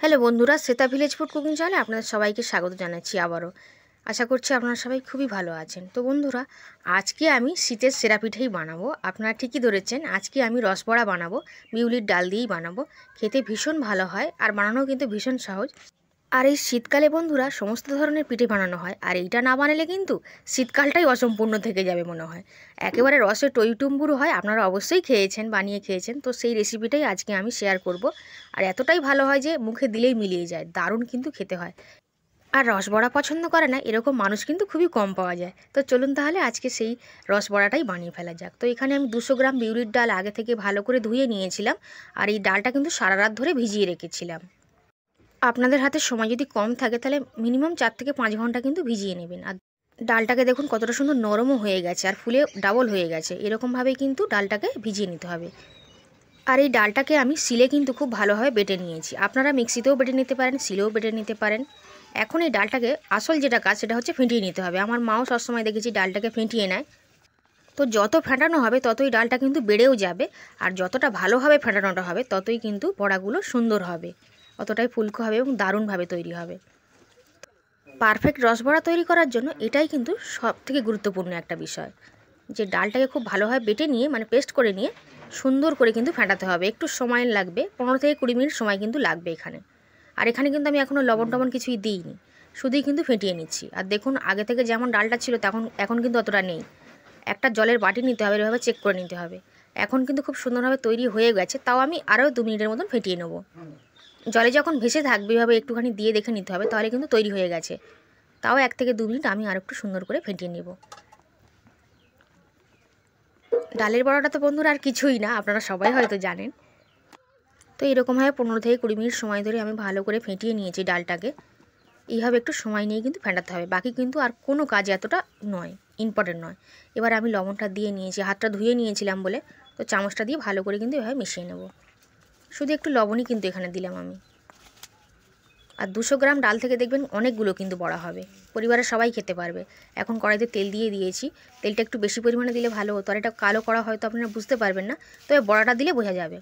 Hello বন্ধুরা, Shweta village food cooking চ্যানেলে আপনাদের সবাইকে স্বাগত জানাচ্ছি আবারও। আশা করছি আপনারা সবাই খুবই ভালো আছেন। তো বন্ধুরা, আজকে আমি শীতের সেরা পিঠেই বানাবো। আপনারা ঠিকই ধরেছেন, আজকে আমি রসবড়া বানাবো। বিউলির ডাল দিয়েই বানাবো। খেতে ভীষণ ভালো হয় আর বানানোও কিন্তু ভীষণ সহজ। আর এই শীতকালে বন্ধুরা সমস্ত ধরনের পিঠে বানানো হয়, আর এইটা না বানালে কিন্তু শীতকালটাই অসম্পূর্ণ থেকে যাবে মনে হয়। একেবারে রসে টইটুম্বুর হয়। আপনারা অবশ্যই খেয়েছেন, বানিয়ে খেয়েছেন। তো সেই রেসিপিটাই আজকে আমি শেয়ার করব। আর এতটাই ভালো হয় যে মুখে দিলেই মিলিয়ে যায়, দারুণ কিন্তু খেতে হয়। আর রসবড়া পছন্দ করে না এরকম মানুষ কিন্তু খুবই কম পাওয়া যায়। তো চলুন তাহলে আজকে সেই রসবড়াটাই বানিয়ে ফেলা যাক। তো এখানে আমি 200 গ্রাম বিউলির ডাল আগে থেকে ভালো করে ধুয়ে নিয়েছিলাম। আর এই ডালটা কিন্তু সারা রাত ধরে ভিজিয়ে রেখেছিলাম। আপনাদের হাতে সময় যদি কম থাকে তাহলে মিনিমাম 4 থেকে 5 ঘন্টা কিন্তু ভিজিয়ে নেবেন। আর ডালটাকে দেখুন কতটা সুন্দর নরমও হয়ে গেছে আর ফুলে ডাবল হয়ে গেছে। এরকমভাবেই কিন্তু ডালটাকে ভিজিয়ে নিতে হবে। আর এই ডালটাকে আমি শিলে কিন্তু খুব ভালোভাবে বেটে নিয়েছি। আপনারা মিক্সিতেও বেটে নিতে পারেন, শিলেও বেটে নিতে পারেন। এখন এই ডালটাকে আসল যেটা কাজ সেটা হচ্ছে ফেটিয়ে নিতে হবে। আমার মাও সবসময় দেখেছি ডালটাকে ফেটিয়ে নেয়। তো যত ফেটানো হবে ততই ডালটা কিন্তু বেড়েও যাবে। আর যতটা ভালোভাবে ফেটানোটা হবে ততই কিন্তু বড়াগুলো সুন্দর হবে, অতটাই ফুলকো হবে এবং দারুণভাবে তৈরি হবে। পারফেক্ট রসবড়া তৈরি করার জন্য এটাই কিন্তু সবথেকে গুরুত্বপূর্ণ একটা বিষয়, যে ডালটাকে খুব ভালোভাবে বেটে নিয়ে মানে পেস্ট করে নিয়ে সুন্দর করে কিন্তু ফেটাতে হবে। একটু সময় লাগবে, 15 থেকে 20 মিনিট সময় কিন্তু লাগবে এখানে। আর এখানে কিন্তু আমি এখনও লবণ টবণ কিছুই দিইনি, শুধুই কিন্তু ফেটিয়ে নিচ্ছি। আর দেখুন আগে থেকে যেমন ডালটা ছিল এখন কিন্তু অতটা নেই। একটা জলের বাটি নিতে হবে, এভাবে চেক করে নিতে হবে। এখন কিন্তু খুব সুন্দরভাবে তৈরি হয়ে গেছে, তাও আমি আরও 2 মিনিটের মতন ফেটিয়ে নেব। জলে যখন ভেসে থাকবে এভাবে একটুখানি দিয়ে দেখে নিতে হবে, তাহলে কিন্তু তৈরি হয়ে গেছে। তাও 1 থেকে 2 মিনিট আমি আর একটু সুন্দর করে ফেটিয়ে নেব। ডালের বড়াটা তো বন্ধুরা আর কিছুই না, আপনারা সবাই হয়তো জানেন। তো এরকমভাবে 15 থেকে 20 মিনিট সময় ধরে আমি ভালো করে ফেটিয়ে নিয়েছি ডালটাকে। এইভাবে একটু সময় নিয়ে কিন্তু ফেটাতে হবে, বাকি কিন্তু আর কোনো কাজ এতটা নয়, ইম্পর্টেন্ট নয়। এবার আমি লবণটা দিয়ে নিয়েছি, হাতটা ধুয়ে নিয়েছিলাম বলে। তো চামচটা দিয়ে ভালো করে কিন্তু এভাবে মিশিয়ে নেব। শুধু একটু লবণই কিন্তু এখানে দিলাম আমি। আর 200 গ্রাম ডাল থেকে দেখবেন অনেকগুলো কিন্তু বড়া হবে, পরিবারের সবাই খেতে পারবে। এখন কড়াইতে তেল দিয়ে দিয়েছি। তেলটা একটু বেশি পরিমাণে দিলে ভালো হতো, আর এটা কালো করা হয়তো আপনারা বুঝতে পারবেন না, তবে বড়াটা দিলে বোঝা যাবে।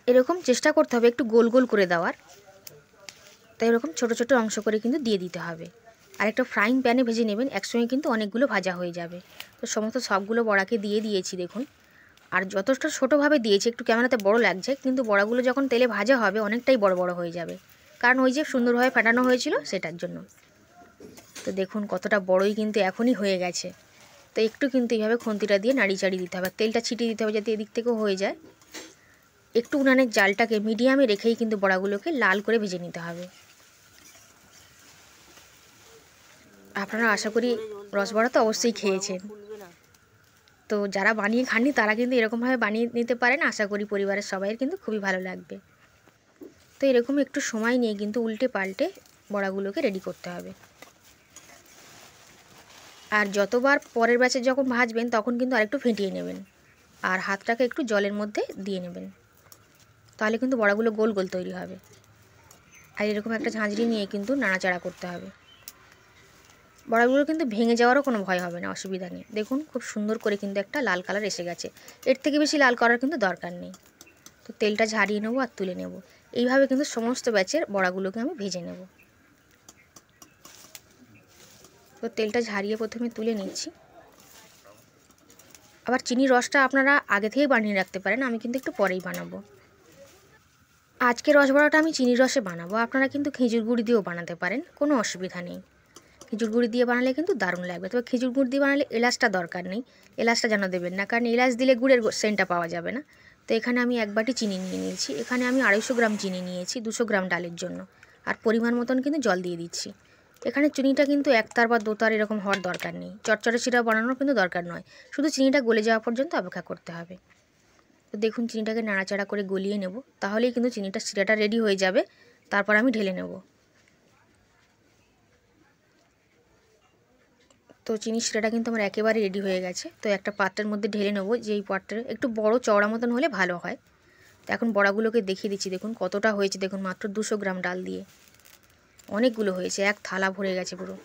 এরকম চেষ্টা করতে হবে একটু গোল গোল করে দেওয়ার। তাই এরকম ছোট ছোট অংশ করে কিন্তু দিয়ে দিতে হবে। আর একটা ফ্রাইং প্যানে ভেজে নেবেন, একসঙ্গে কিন্তু অনেকগুলো ভাজা হয়ে যাবে। তো সমস্ত সবগুলো বড়াকে দিয়ে দিয়েছি দেখুন। আর যথেষ্ট ছোটোভাবে দিয়েছি, একটু ক্যামেরাতে বড় লাগছে, কিন্তু বড়াগুলো যখন তেলে ভাজা হবে অনেকটাই বড় বড় হয়ে যাবে, কারণ ওই যে সুন্দরভাবে ফাটানো হয়েছিল সেটার জন্য। তো দেখুন কতটা বড়ই কিন্তু এখনই হয়ে গেছে। তো একটু কিন্তু এইভাবে খুন্তিটা দিয়ে নাড়ি চাড়িয়ে দিতে হবে, তেলটা ছিটিয়ে দিতে হবে যাতে এদিক থেকেও হয়ে যায়। একটু উনানের জালটাকে মিডিয়ামে রেখেই কিন্তু বড়াগুলোকে লাল করে ভেজে নিতে হবে। আপনারা আশা করি রসবড়া তো অবশ্যই খেয়েছেন। তো যারা বানিয়ে খাননি তারা কিন্তু এরকমভাবে বানিয়ে নিতে পারেন, আশা করি পরিবারের সবাইয়ের কিন্তু খুবই ভালো লাগবে। তো এরকম একটু সময় নিয়ে কিন্তু উল্টে পাল্টে বড়াগুলোকে রেডি করতে হবে। আর যতবার পরের ব্যাচে যখন ভাজবেন তখন কিন্তু আরেকটু ফেটিয়ে নেবেন, আর হাতটাকে একটু জলের মধ্যে দিয়ে নেবেন, তাহলে কিন্তু বড়াগুলো গোল গোল তৈরি হবে। আর এরকম একটা ঝাঁঝরি নিয়ে কিন্তু নাড়াচাড়া করতে হবে। বড়াগুলো কিন্তু ভেঙে যাওয়ারও কোনো ভয় হবে না, অসুবিধা নেই। দেখুন খুব সুন্দর করে কিন্তু একটা লাল কালার এসে গেছে, এর থেকে বেশি লাল করার কিন্তু দরকার নেই। তো তেলটা ঝারিয়ে নেবো আর তুলে নেব। এইভাবে কিন্তু সমস্ত ব্যাচের বড়াগুলোকে আমি ভেজে নেব। তো তেলটা ঝারিয়ে প্রথমে তুলে নিচ্ছি। আবার চিনির রসটা আপনারা আগে থেকেই বানিয়ে রাখতে পারেন, আমি কিন্তু একটু পরেই বানাবো। আজকে রসবড়াটা আমি চিনির রসে বানাবো, আপনারা কিন্তু খেজুর গুড় দিয়েও বানাতে পারেন, কোনো অসুবিধা নেই। খেজুর গুড় দিয়ে বানালে কিন্তু দারুণ লাগবে, তবে খেজুর গুড় দিয়ে বানালে এলাচটা দরকার নেই। এলাচটা যেন দেবেন না, কারণ এলাচ দিলে গুড়ের সেন্টটা পাওয়া যাবে না। তো এখানে আমি 1 বাটি চিনি নিয়ে নিয়েছি। এখানে আমি 250 গ্রাম চিনি নিয়েছি 200 গ্রাম ডালের জন্য। আর পরিমাণ মতন কিন্তু জল দিয়ে দিচ্ছি। এখানে চিনিটা কিন্তু একতার বা দোতার এরকম হওয়ার দরকার নেই, চটচটে শিরা বানানোর কিন্তু দরকার নয়, শুধু চিনিটা গলে যাওয়া পর্যন্ত অপেক্ষা করতে হবে। তো দেখুন চিনিটাকে নাড়াচাড়া করে গলিয়ে নেব, তাহলেই কিন্তু চিনিটা শিরাটা রেডি হয়ে যাবে। তারপর আমি ঢেলে নেব। তো চিনির শিরাটা কিন্তু আমার একেবারে রেডি হয়ে গেছে। তো একটা পাত্রের মধ্যে ঢেলে নেবো, যেই পাত্রে একটু বড় চওড়া মতন হলে ভালো হয়। তো এখন বড়াগুলোকে দেখিয়ে দিচ্ছি, দেখুন কতটা হয়েছে। দেখুন মাত্র 200 গ্রাম ডাল দিয়ে অনেকগুলো হয়েছে, এক থালা ভরে গেছে পুরো।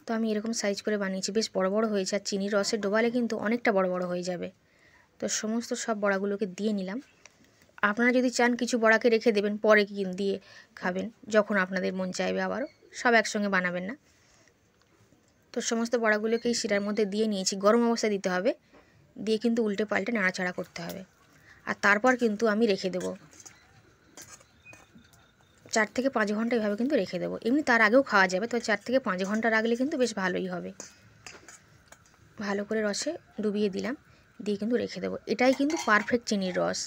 তো আমি এরকম সাইজ করে বানিয়েছি, বেশ বড় বড় হয়েছে। আর চিনির রসে ডোবালে কিন্তু অনেকটা বড় বড় হয়ে যাবে। তো সমস্ত সব বড়াগুলোকে দিয়ে নিলাম। আপনারা যদি চান কিছু বড়াকে রেখে দেবেন, পরে দিয়ে খাবেন যখন আপনাদের মন চাইবে, আবারও সব একসঙ্গে বানাবেন না। তো সমস্ত বড়াগুলোকে এই শিরার মধ্যে দিয়ে নিয়েছি, গরম অবস্থায় দিতে হবে, দিয়ে কিন্তু উল্টে পাল্টে নাড়াচাড়া করতে হবে। আর তারপর কিন্তু আমি রেখে দেবো 4 থেকে 5 ঘন্টা এভাবে কিন্তু রেখে দেবো। এমনি তার আগেও খাওয়া যাবে, তো 4 থেকে 5 ঘন্টা রাখলে কিন্তু বেশ ভালোই হবে। ভালো করে রসে ডুবিয়ে দিলাম, দিয়ে কিন্তু রেখে দেবো। এটাই কিন্তু পারফেক্ট চিনির রস।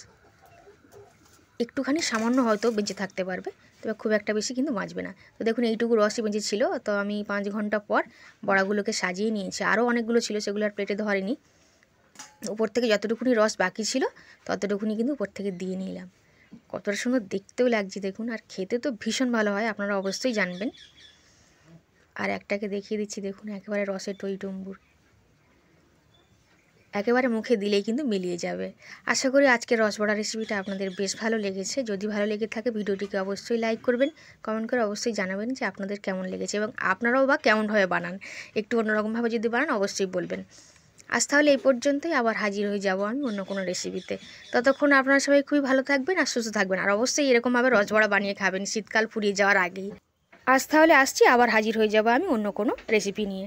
একটুখানি সামান্য হয়তো বেঁচে থাকতে পারবে, তবে খুব একটা বেশি কিন্তু বাঁচবে না। তো দেখুন এইটুকু রসই বেঁচে ছিল। তো আমি 5 ঘন্টা পর বড়াগুলোকে সাজিয়ে নিয়েছি। আরও অনেকগুলো ছিল, সেগুলো আর প্লেটে ধরেনি। উপর থেকে যতটুকুনি রস বাকি ছিল ততটুকুনি কিন্তু উপর থেকে দিয়ে নিলাম। কতটা সুন্দর দেখতেও লাগছে দেখুন, আর খেতে তো ভীষণ ভালো হয়, আপনারা অবশ্যই জানবেন। আর একটাকে দেখিয়ে দিচ্ছি, দেখুন একেবারে রসের টইটুম্বুর, একেবারে মুখে দিলেই কিন্তু মিলিয়ে যাবে। আশা করি আজকের রসবড়া রেসিপিটা আপনাদের বেশ ভালো লেগেছে। যদি ভালো লেগে থাকে ভিডিওটিকে অবশ্যই লাইক করবেন, কমেন্ট করে অবশ্যই জানাবেন যে আপনাদের কেমন লেগেছে এবং আপনারাও বা কেমনভাবে বানান। একটু অন্যরকমভাবে যদি বানান অবশ্যই বলবেন। আজ তাহলে এই পর্যন্তই, আবার হাজির হয়ে যাব আমি অন্য কোনো রেসিপিতে। ততক্ষণ আপনারা সবাই খুবই ভালো থাকবেন আর সুস্থ থাকবেন, আর অবশ্যই এরকমভাবে রসবড়া বানিয়ে খাবেন শীতকাল ফুরিয়ে যাওয়ার আগেই। আজ তাহলে আসছি, আবার হাজির হয়ে যাব আমি অন্য কোনো রেসিপি নিয়ে।